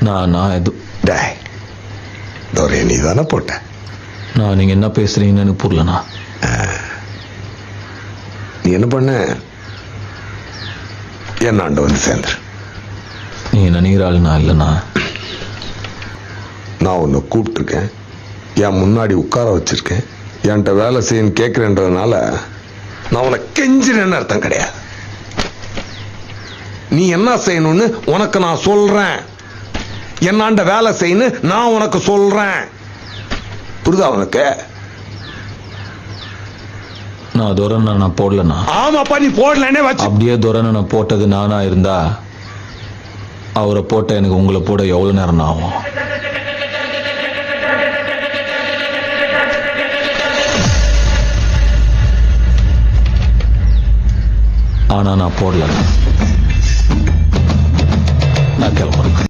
நான் எது டேய் தோரே நீ தானே போட்ட. நான் நீங்கள் என்ன பேசுகிறீங்கன்னு எனக்கு புரியலண்ணா. நீ என்ன பண்ண, என்னாண்ட வந்து சேர்ந்துரு. நீங்கள் நினைக்கிற ஆள் நான் இல்லைண்ணா. நான் உன்னை கூப்பிட்டுருக்கேன், என் முன்னாடி உட்கார வச்சிருக்கேன், என்கிட்ட வேலை செய்யன்னு கேட்குறேன்றதுனால நான் உன்னை கெஞ்சிறேன்னு அர்த்தம் கிடையாது. நீ என்ன செய்யணும்னு உனக்கு நான் சொல்றேன், என்னாண்ட வேலை செய்யணும் நான் உனக்கு சொல்றேன். புரியுதா உனக்கு? நான் துரனை நான் போடலண்ணா. ஆமாப்பா, நீ போடலன்னே வச்சு. அப்படியே துரனை நான் போட்டது நானா இருந்தா அவரை போட்ட எனக்கு உங்களை போட எவ்வளோ நேரம் ஆகும்? ஆனா நான் போடலண்ணா. நான் கிளம்புறேன்.